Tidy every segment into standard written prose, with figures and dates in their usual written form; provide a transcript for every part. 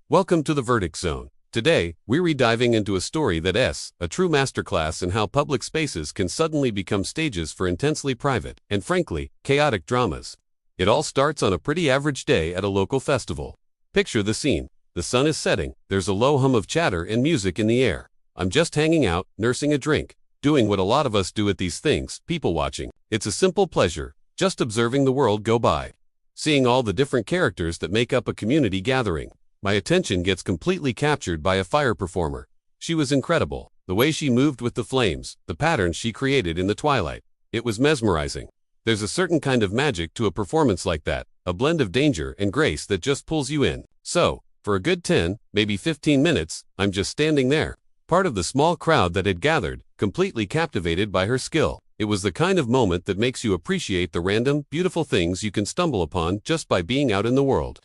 Welcome to the Verdict Zone. Today, we're rediving into a story that's a true masterclass in how public spaces can suddenly become stages for intensely private and frankly, chaotic dramas. It all starts on a pretty average day at a local festival. Picture the scene. The sun is setting, there's a low hum of chatter and music in the air. I'm just hanging out, nursing a drink, doing what a lot of us do at these things, people watching. It's a simple pleasure, just observing the world go by. Seeing all the different characters that make up a community gathering. My attention gets completely captured by a fire performer. She was incredible. The way she moved with the flames, the patterns she created in the twilight. It was mesmerizing. There's a certain kind of magic to a performance like that, a blend of danger and grace that just pulls you in. So, for a good 10, maybe 15 minutes, I'm just standing there, part of the small crowd that had gathered, completely captivated by her skill. It was the kind of moment that makes you appreciate the random, beautiful things you can stumble upon just by being out in the world.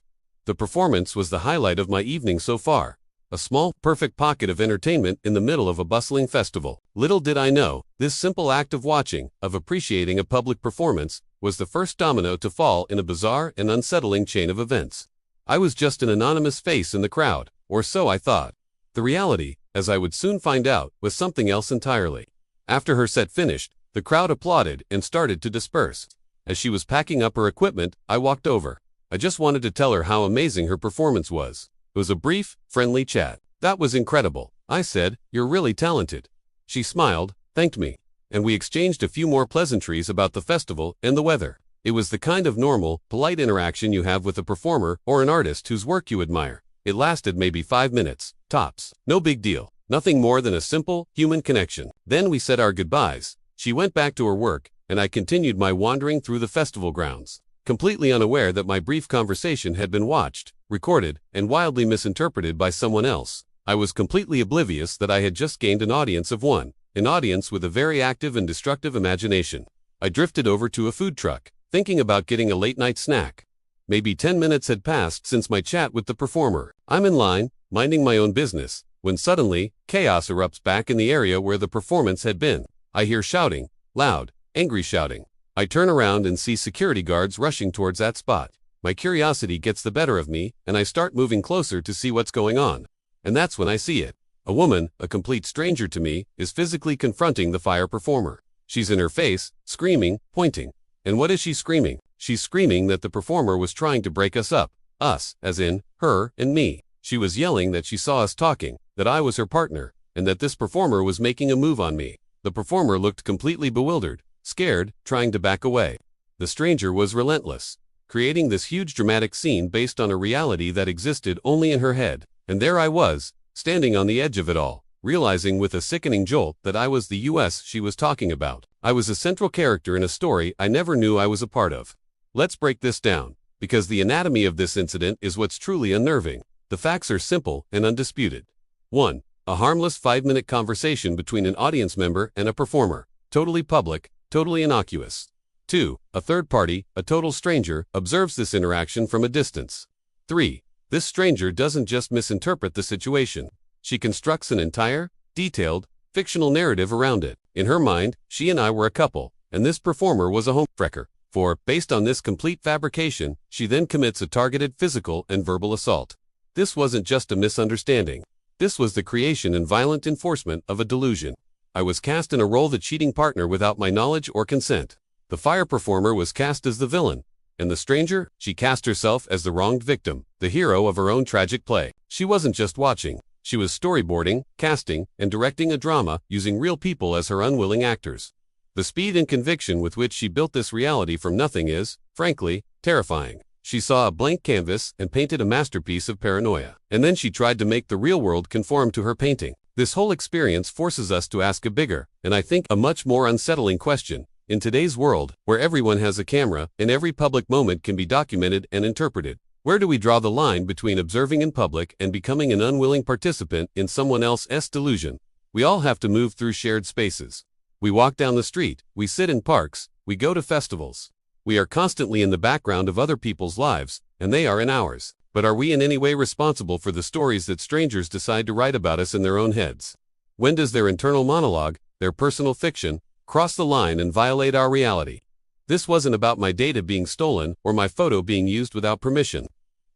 The performance was the highlight of my evening so far. A small, perfect pocket of entertainment in the middle of a bustling festival. Little did I know, this simple act of watching, of appreciating a public performance, was the first domino to fall in a bizarre and unsettling chain of events. I was just an anonymous face in the crowd, or so I thought. The reality, as I would soon find out, was something else entirely. After her set finished, the crowd applauded and started to disperse. As she was packing up her equipment, I walked over. I just wanted to tell her how amazing her performance was. It was a brief, friendly chat. That was incredible. I said, "You're really talented." She smiled, thanked me, and we exchanged a few more pleasantries about the festival and the weather. It was the kind of normal, polite interaction you have with a performer or an artist whose work you admire. It lasted maybe 5 minutes, tops. No big deal. Nothing more than a simple, human connection. Then we said our goodbyes. She went back to her work, and I continued my wandering through the festival grounds, completely unaware that my brief conversation had been watched, recorded, and wildly misinterpreted by someone else. I was completely oblivious that I had just gained an audience of one, an audience with a very active and destructive imagination. I drifted over to a food truck, thinking about getting a late-night snack. Maybe 10 minutes had passed since my chat with the performer. I'm in line, minding my own business, when suddenly, chaos erupts back in the area where the performance had been. I hear shouting, loud, angry shouting. I turn around and see security guards rushing towards that spot. My curiosity gets the better of me, and I start moving closer to see what's going on. And that's when I see it. A woman, a complete stranger to me, is physically confronting the fire performer. She's in her face, screaming, pointing. And what is she screaming? She's screaming that the performer was trying to break us up. Us, as in, her and me. She was yelling that she saw us talking, that I was her partner, and that this performer was making a move on me. The performer looked completely bewildered, scared, trying to back away. The stranger was relentless, creating this huge dramatic scene based on a reality that existed only in her head. And there I was, standing on the edge of it all, realizing with a sickening jolt that I was the US she was talking about. I was a central character in a story I never knew I was a part of. Let's break this down, because the anatomy of this incident is what's truly unnerving. The facts are simple and undisputed. 1. A harmless 5-minute conversation between an audience member and a performer. Totally public, totally innocuous. 2. A third party, a total stranger, observes this interaction from a distance. 3. This stranger doesn't just misinterpret the situation. She constructs an entire, detailed, fictional narrative around it. In her mind, she and I were a couple, and this performer was a homewrecker. 4. Based on this complete fabrication, she then commits a targeted physical and verbal assault. This wasn't just a misunderstanding. This was the creation and violent enforcement of a delusion. I was cast in a role the cheating partner without my knowledge or consent. The fire performer was cast as the villain, and the stranger, she cast herself as the wronged victim, the hero of her own tragic play. She wasn't just watching, she was storyboarding, casting, and directing a drama using real people as her unwilling actors. The speed and conviction with which she built this reality from nothing is, frankly, terrifying. She saw a blank canvas and painted a masterpiece of paranoia, and then she tried to make the real world conform to her painting. This whole experience forces us to ask a bigger, and I think a much more unsettling question. In today's world, where everyone has a camera and every public moment can be documented and interpreted, where do we draw the line between observing in public and becoming an unwilling participant in someone else's delusion? We all have to move through shared spaces. We walk down the street, we sit in parks, we go to festivals. We are constantly in the background of other people's lives, and they are in ours. But are we in any way responsible for the stories that strangers decide to write about us in their own heads? When does their internal monologue, their personal fiction, cross the line and violate our reality? This wasn't about my data being stolen or my photo being used without permission.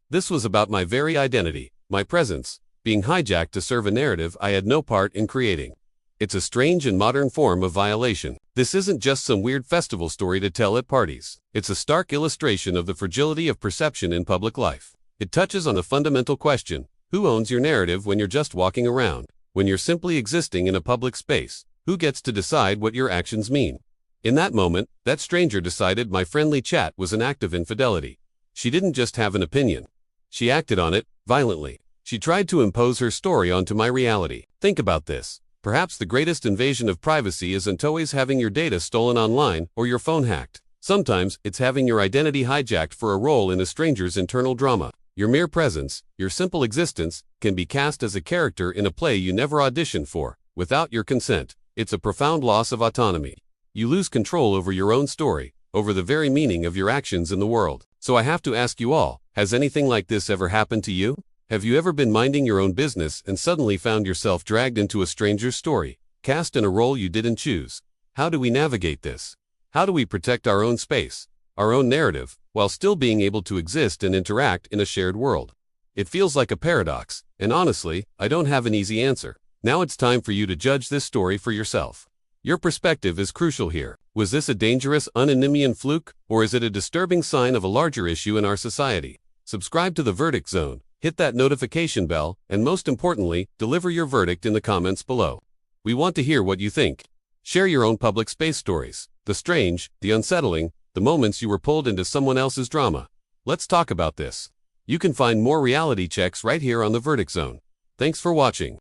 This was about my very identity. my presence, being hijacked to serve a narrative I had no part in creating. It's a strange and modern form of violation. This isn't just some weird festival story to tell at parties. It's a stark illustration of the fragility of perception in public life. It touches on a fundamental question: who owns your narrative when you're just walking around? When you're simply existing in a public space, who gets to decide what your actions mean? In that moment, that stranger decided my friendly chat was an act of infidelity. She didn't just have an opinion. She acted on it, violently. She tried to impose her story onto my reality. Think about this. Perhaps the greatest invasion of privacy isn't always having your data stolen online or your phone hacked. Sometimes it's having your identity hijacked for a role in a stranger's internal drama. Your mere presence, your simple existence, can be cast as a character in a play you never auditioned for, without your consent. It's a profound loss of autonomy. You lose control over your own story, over the very meaning of your actions in the world. So I have to ask you all, has anything like this ever happened to you? Have you ever been minding your own business and suddenly found yourself dragged into a stranger's story, cast in a role you didn't choose? How do we navigate this? How do we protect our own space, our own narrative, while still being able to exist and interact in a shared world? It feels like a paradox, and honestly, I don't have an easy answer. Now it's time for you to judge this story for yourself. Your perspective is crucial here. Was this a dangerous, unanimously fluke, or is it a disturbing sign of a larger issue in our society? Subscribe to The Verdict Zone, hit that notification bell, and most importantly, deliver your verdict in the comments below. We want to hear what you think. Share your own public space stories, the strange, the unsettling, the moments you were pulled into someone else's drama. Let's talk about this. You can find more reality checks right here on The Verdict Zone. Thanks for watching.